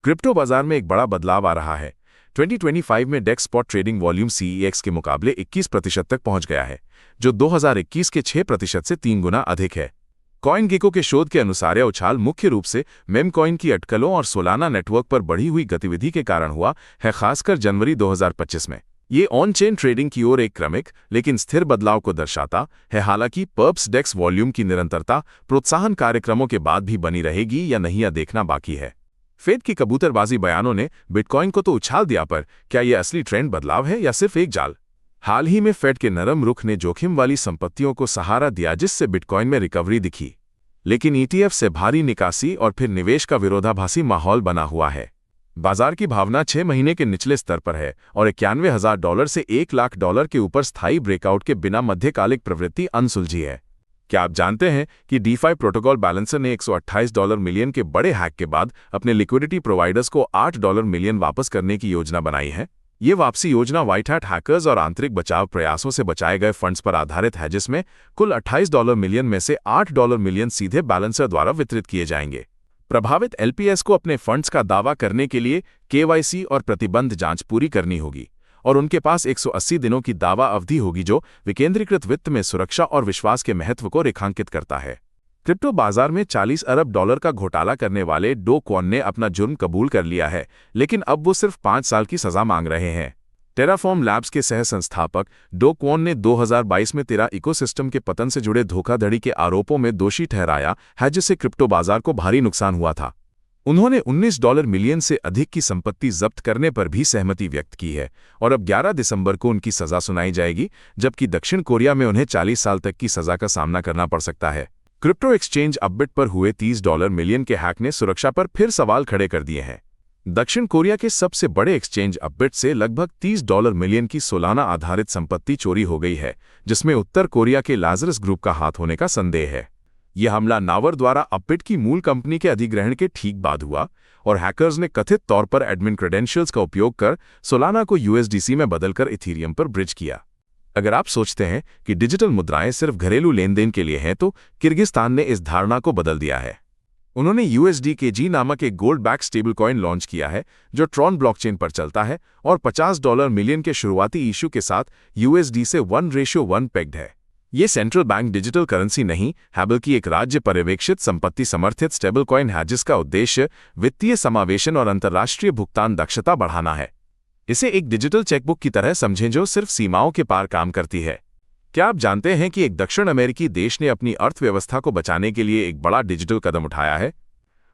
Crypto बाजार में एक बड़ा बदलाव आ रहा है। 2025 में डेक्स स्पॉट ट्रेडिंग वॉल्यूम सीईएक्स के मुकाबले 21% तक पहुंच गया है, जो 2021 के 6% से 3 गुना अधिक है। कॉइनगेको के शोध के अनुसार यह उछाल मुख्य रूप से मेम कॉइन की अटकलों और सोलाना नेटवर्क पर बढ़ी हुई गतिविधि के कारण हुआ है, खासकर जनवरी 2025 में। ये ऑन चेन ट्रेडिंग की ओर एक क्रमिक लेकिन स्थिर बदलाव को दर्शाता है। हालांकि पर्प्स डेक्स वॉल्यूम की निरंतरता प्रोत्साहन कार्यक्रमों के बाद भी बनी रहेगी या नहीं, यह देखना बाकी है। फेड की कबूतरबाजी बयानों ने बिटकॉइन को तो उछाल दिया, पर क्या यह असली ट्रेंड बदलाव है या सिर्फ एक जाल? हाल ही में फेड के नरम रुख ने जोखिम वाली संपत्तियों को सहारा दिया, जिससे बिटकॉइन में रिकवरी दिखी। लेकिन ईटीएफ से भारी निकासी और फिर निवेश का विरोधाभासी माहौल बना हुआ है। बाजार की भावना 6 महीने के निचले स्तर पर है और $91,000 से $1,00,000 के ऊपर स्थायी ब्रेकआउट के बिना मध्यकालिक प्रवृत्ति अनसुलझी है। क्या आप जानते हैं कि डीफाई प्रोटोकॉल बैलेंसर ने $128 मिलियन के बड़े हैक के बाद अपने लिक्विडिटी प्रोवाइडर्स को $8 मिलियन वापस करने की योजना बनाई है? ये वापसी योजना व्हाइट हैट हैकर्स और आंतरिक बचाव प्रयासों से बचाए गए फंड्स पर आधारित है, जिसमें कुल $28 मिलियन में से $8 मिलियन सीधे बैलेंसर द्वारा वितरित किए जाएंगे। प्रभावित एलपीएस को अपने फंड्स का दावा करने के लिए केवाईसी और प्रतिबंध जांच पूरी करनी होगी और उनके पास 180 दिनों की दावा अवधि होगी, जो विकेंद्रीकृत वित्त में सुरक्षा और विश्वास के महत्व को रेखांकित करता है। क्रिप्टो बाजार में $40 अरब का घोटाला करने वाले डो क्वॉन ने अपना जुर्म कबूल कर लिया है, लेकिन अब वो सिर्फ 5 साल की सजा मांग रहे हैं। टेराफॉर्म लैब्स के सह संस्थापक डो क्वॉन ने 2022 में तेरा इकोसिस्टम के पतन से जुड़े धोखाधड़ी के आरोपों में दोषी ठहराया है, जिससे क्रिप्टो बाजार को भारी नुकसान हुआ था। उन्होंने $19 मिलियन से अधिक की संपत्ति जब्त करने पर भी सहमति व्यक्त की है और अब 11 दिसंबर को उनकी सजा सुनाई जाएगी, जबकि दक्षिण कोरिया में उन्हें 40 साल तक की सजा का सामना करना पड़ सकता है। क्रिप्टो एक्सचेंज अपबिट पर हुए $30 मिलियन के हैक ने सुरक्षा पर फिर सवाल खड़े कर दिए हैं। दक्षिण कोरिया के सबसे बड़े एक्सचेंज अपबिट से लगभग $30 मिलियन की सोलाना आधारित संपत्ति चोरी हो गई है, जिसमें उत्तर कोरिया के लाजरस ग्रुप का हाथ होने का संदेह है। यह हमला नावर द्वारा अपबिट की मूल कंपनी के अधिग्रहण के ठीक बाद हुआ और हैकर्स ने कथित तौर पर एडमिन क्रेडेंशियल्स का उपयोग कर सोलाना को यूएसडीसी में बदलकर इथीरियम पर ब्रिज किया। अगर आप सोचते हैं कि डिजिटल मुद्राएं सिर्फ घरेलू लेनदेन के लिए हैं, तो किर्गिस्तान ने इस धारणा को बदल दिया है। उन्होंने USDKG नामक एक gold back stable coin launch किया है, जो ट्रॉन ब्लॉकचेन पर चलता है और $50 मिलियन के शुरुआती इशू के साथ USD से 1:1 पेग्ड है। ये सेंट्रल बैंक डिजिटल करेंसी नहीं है, बल्कि एक राज्य पर्यवेक्षित संपत्ति समर्थित स्टेबल कॉइन है, जिसका उद्देश्य वित्तीय समावेशन और अंतर्राष्ट्रीय भुगतान दक्षता बढ़ाना है। इसे एक डिजिटल चेकबुक की तरह समझें, जो सिर्फ सीमाओं के पार काम करती है। क्या आप जानते हैं कि एक दक्षिण अमेरिकी देश ने अपनी अर्थव्यवस्था को बचाने के लिए एक बड़ा डिजिटल कदम उठाया है?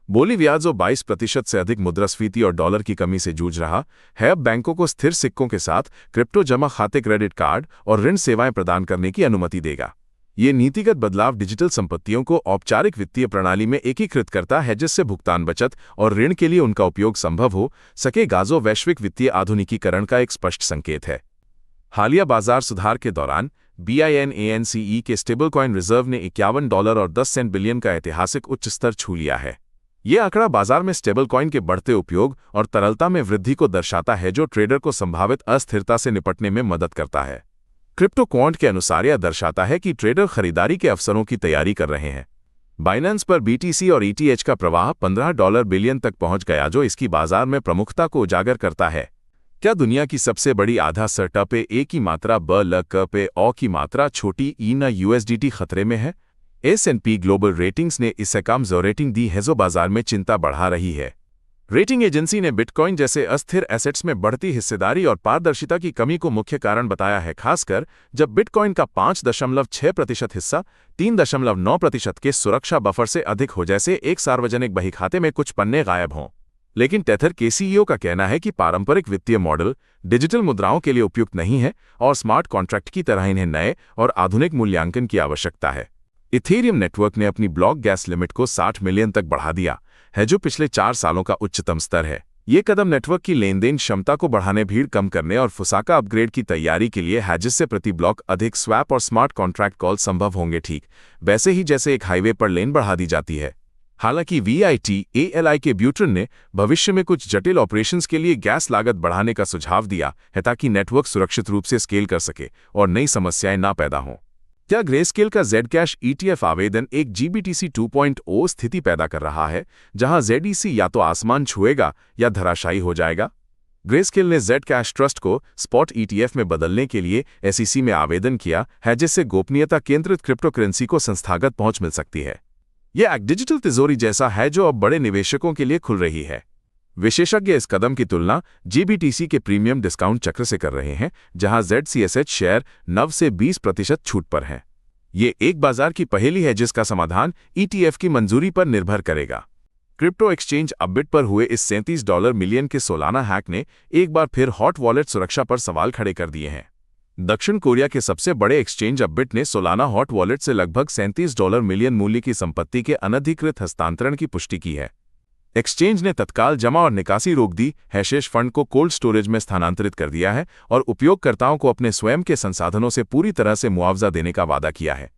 बोलीविया, जो 22% से अधिक मुद्रास्फीति और डॉलर की कमी से जूझ रहा है, अब बैंकों को स्थिर सिक्कों के साथ क्रिप्टो जमा खाते, क्रेडिट कार्ड और ऋण सेवाएं प्रदान करने की अनुमति देगा। ये नीतिगत बदलाव डिजिटल संपत्तियों को औपचारिक वित्तीय प्रणाली में एकीकृत करता है, जिससे भुगतान, बचत और ऋण के लिए उनका उपयोग संभव हो सकेगा, जो वैश्विक वित्तीय आधुनिकीकरण का एक स्पष्ट संकेत है। हालिया बाजार सुधार के दौरान BINANCE के स्टेबल कॉइन रिजर्व ने $51.10 बिलियन का ऐतिहासिक उच्च स्तर छू लिया है। यह आंकड़ा बाजार में स्टेबल कॉइन के बढ़ते उपयोग और तरलता में वृद्धि को दर्शाता है, जो ट्रेडर को संभावित अस्थिरता से निपटने में मदद करता है। क्रिप्टो क्वांट के अनुसार यह दर्शाता है कि ट्रेडर खरीदारी के अवसरों की तैयारी कर रहे हैं। बाइनेंस पर BTC और ETH का प्रवाह $15 बिलियन तक पहुंच गया, जो इसकी बाजार में प्रमुखता को उजागर करता है। क्या दुनिया की सबसे बड़ी आधा स्टार्टअप ए की मात्रा ब ल क पे ओ की मात्रा छोटी ई न USDT खतरे में है? S&P ग्लोबल रेटिंग्स ने इससे कमजोर रेटिंग दी है, जो बाजार में चिंता बढ़ा रही है। रेटिंग एजेंसी ने बिटकॉइन जैसे अस्थिर एसेट्स में बढ़ती हिस्सेदारी और पारदर्शिता की कमी को मुख्य कारण बताया है, खासकर जब बिटकॉइन का 5.6% हिस्सा 3.9% के सुरक्षा बफर से अधिक हो, जैसे एक सार्वजनिक बहीखाते में कुछ पन्ने गायब हों। लेकिन टेथर के CEO का कहना है कि पारंपरिक वित्तीय मॉडल डिजिटल मुद्राओं के लिए उपयुक्त नहीं है और स्मार्ट कॉन्ट्रैक्ट की तरह इन्हें नए और आधुनिक मूल्यांकन की आवश्यकता है। इथेरियम नेटवर्क ने अपनी ब्लॉक गैस लिमिट को 60 मिलियन तक बढ़ा दिया है, जो पिछले 4 सालों का उच्चतम स्तर है। ये कदम नेटवर्क की लेनदेन क्षमता को बढ़ाने, भीड़ कम करने और फुसाका अपग्रेड की तैयारी के लिए है, जिससे प्रति ब्लॉक अधिक स्वैप और स्मार्ट कॉन्ट्रैक्ट कॉल संभव होंगे, ठीक वैसे ही जैसे एक हाईवे पर लेन बढ़ा दी जाती है। हालांकि VITALI के ब्यूटन ने भविष्य में कुछ जटिल ऑपरेशंस के लिए गैस लागत बढ़ाने का सुझाव दिया है, ताकि नेटवर्क सुरक्षित रूप से स्केल कर सके और नई समस्याएं ना पैदा हों। क्या ग्रेस्केल का जेड कैश ETF आवेदन एक GBTC 2.0 स्थिति पैदा कर रहा है, जहां ZEC या तो आसमान छुएगा या धराशायी हो जाएगा? ग्रेस्केल ने जेड कैश ट्रस्ट को स्पॉट ETF में बदलने के लिए SEC में आवेदन किया है, जिससे गोपनीयता केंद्रित क्रिप्टोकरेंसी को संस्थागत पहुंच मिल सकती है। यह एक डिजिटल तिजोरी जैसा है जो अब बड़े निवेशकों के लिए खुल रही है। विशेषज्ञ इस कदम की तुलना GBTC के प्रीमियम डिस्काउंट चक्र से कर रहे हैं, जहां ZCSH शेयर 9 से 20% छूट पर हैं। ये एक बाजार की पहेली है जिसका समाधान ETF की मंजूरी पर निर्भर करेगा। क्रिप्टो एक्सचेंज अपबिट पर हुए इस $37 मिलियन के सोलाना हैक ने एक बार फिर हॉट वॉलेट सुरक्षा पर सवाल खड़े कर दिए हैं। दक्षिण कोरिया के सबसे बड़े एक्सचेंज अपबिट ने सोलाना हॉट वॉलेट से लगभग $37 मिलियन मूल्य की संपत्ति के अनधिकृत हस्तांतरण की पुष्टि की है। एक्सचेंज ने तत्काल जमा और निकासी रोक दी, हैशेष फंड को कोल्ड स्टोरेज में स्थानांतरित कर दिया है और उपयोगकर्ताओं को अपने स्वयं के संसाधनों से पूरी तरह से मुआवजा देने का वादा किया है।